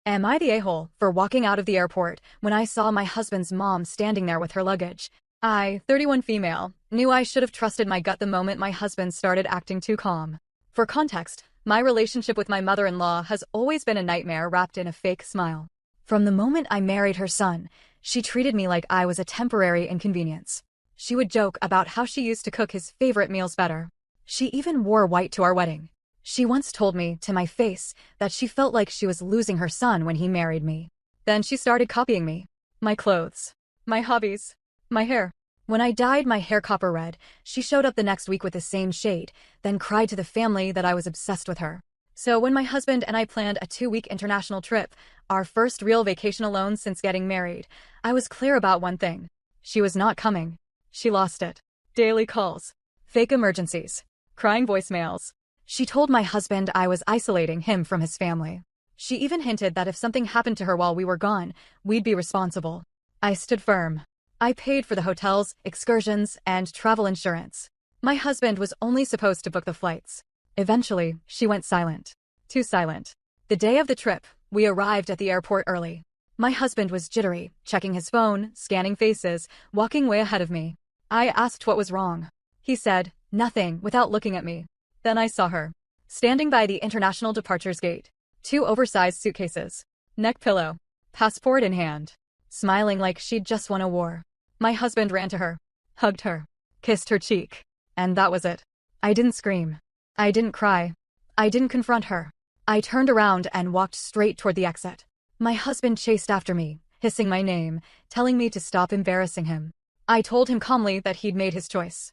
Am I the a-hole for walking out of the airport when I saw my husband's mom standing there with her luggage? I, 31 female, knew I should have trusted my gut the moment my husband started acting too calm. For context, my relationship with my mother-in-law has always been a nightmare wrapped in a fake smile. From the moment I married her son, she treated me like I was a temporary inconvenience. She would joke about how she used to cook his favorite meals better. She even wore white to our wedding. She once told me, to my face, that she felt like she was losing her son when he married me. Then she started copying me. My clothes. My hobbies. My hair. When I dyed my hair copper red, she showed up the next week with the same shade, then cried to the family that I was obsessed with her. So when my husband and I planned a 2-week international trip, our first real vacation alone since getting married, I was clear about one thing. She was not coming. She lost it. Daily calls. Fake emergencies. Crying voicemails. She told my husband I was isolating him from his family. She even hinted that if something happened to her while we were gone, we'd be responsible. I stood firm. I paid for the hotels, excursions, and travel insurance. My husband was only supposed to book the flights. Eventually, she went silent. Too silent. The day of the trip, we arrived at the airport early. My husband was jittery, checking his phone, scanning faces, walking way ahead of me. I asked what was wrong. He said, "Nothing," without looking at me. Then I saw her, standing by the international departures gate. 2 oversized suitcases. Neck pillow. Passport in hand. Smiling like she'd just won a war. My husband ran to her, hugged her, kissed her cheek. And that was it. I didn't scream. I didn't cry. I didn't confront her. I turned around and walked straight toward the exit. My husband chased after me, hissing my name, telling me to stop embarrassing him. I told him calmly that he'd made his choice.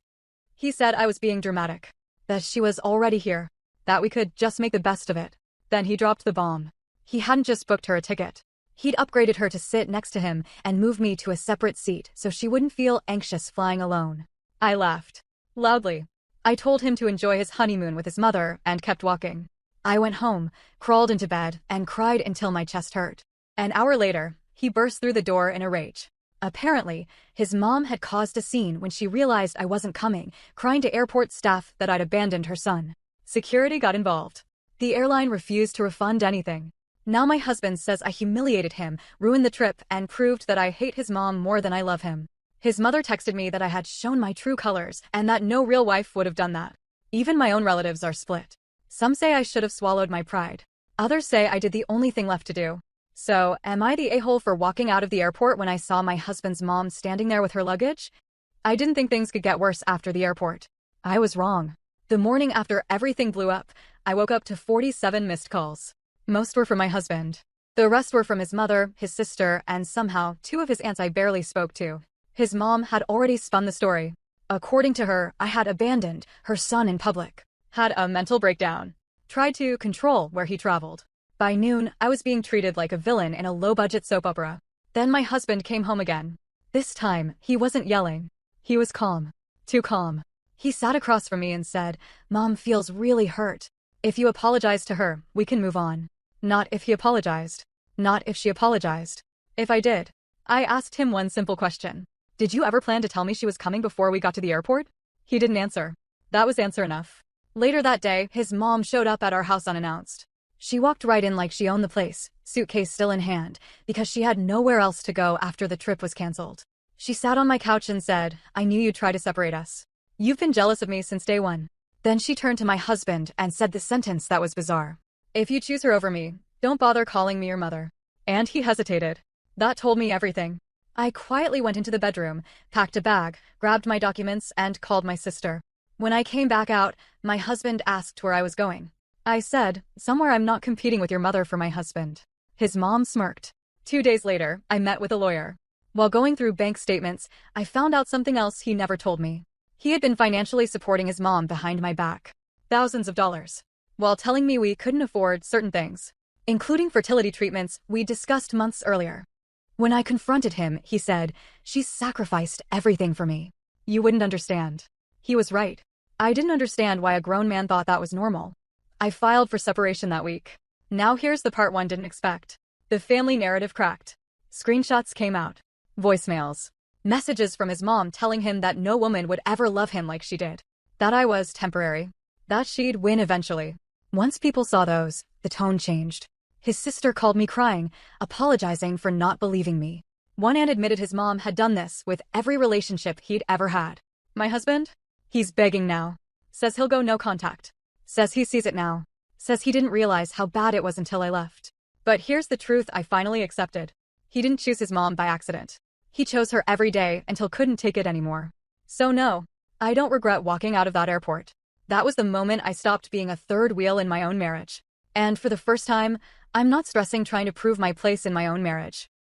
He said I was being dramatic. That she was already here. That we could just make the best of it. Then he dropped the bomb. He hadn't just booked her a ticket. He'd upgraded her to sit next to him and moved me to a separate seat so she wouldn't feel anxious flying alone. I laughed. Loudly. I told him to enjoy his honeymoon with his mother and kept walking. I went home, crawled into bed, and cried until my chest hurt. An hour later, he burst through the door in a rage. Apparently, his mom had caused a scene when she realized I wasn't coming, crying to airport staff that I'd abandoned her son. Security got involved. The airline refused to refund anything. Now my husband says I humiliated him, ruined the trip, and proved that I hate his mom more than I love him. His mother texted me that I had shown my true colors and that no real wife would have done that. Even my own relatives are split. Some say I should have swallowed my pride. Others say I did the only thing left to do. So, am I the a-hole for walking out of the airport when I saw my husband's mom standing there with her luggage? I didn't think things could get worse after the airport. I was wrong. The morning after everything blew up, I woke up to 47 missed calls. Most were from my husband. The rest were from his mother, his sister, and somehow 2 of his aunts I barely spoke to. His mom had already spun the story. According to her, I had abandoned her son in public. Had a mental breakdown. Tried to control where he traveled. By noon, I was being treated like a villain in a low-budget soap opera. Then my husband came home again. This time, he wasn't yelling. He was calm. Too calm. He sat across from me and said, "Mom feels really hurt. If you apologize to her, we can move on." Not if he apologized. Not if she apologized. If I did. I asked him one simple question. "Did you ever plan to tell me she was coming before we got to the airport?" He didn't answer. That was answer enough. Later that day, his mom showed up at our house unannounced. She walked right in like she owned the place, suitcase still in hand, because she had nowhere else to go after the trip was canceled. She sat on my couch and said, "I knew you'd try to separate us. You've been jealous of me since day one." Then she turned to my husband and said the sentence that was bizarre. "If you choose her over me, don't bother calling me your mother." And he hesitated. That told me everything. I quietly went into the bedroom, packed a bag, grabbed my documents, and called my sister. When I came back out, my husband asked where I was going. I said, "Somewhere I'm not competing with your mother for my husband." His mom smirked. 2 days later, I met with a lawyer. While going through bank statements, I found out something else he never told me. He had been financially supporting his mom behind my back. Thousands of dollars. While telling me we couldn't afford certain things, including fertility treatments we discussed months earlier. When I confronted him, he said, "She's sacrificed everything for me. You wouldn't understand." He was right. I didn't understand why a grown man thought that was normal. I filed for separation that week. Now here's the part one didn't expect. The family narrative cracked. Screenshots came out. Voicemails. Messages from his mom telling him that no woman would ever love him like she did. That I was temporary. That she'd win eventually. Once people saw those, the tone changed. His sister called me crying, apologizing for not believing me. One aunt admitted his mom had done this with every relationship he'd ever had. My husband? He's begging now. Says he'll go no contact. Says he sees it now. Says he didn't realize how bad it was until I left. But here's the truth I finally accepted. He didn't choose his mom by accident. He chose her every day until couldn't take it anymore. So no, I don't regret walking out of that airport. That was the moment I stopped being a third wheel in my own marriage. And for the first time, I'm not stressing trying to prove my place in my own marriage.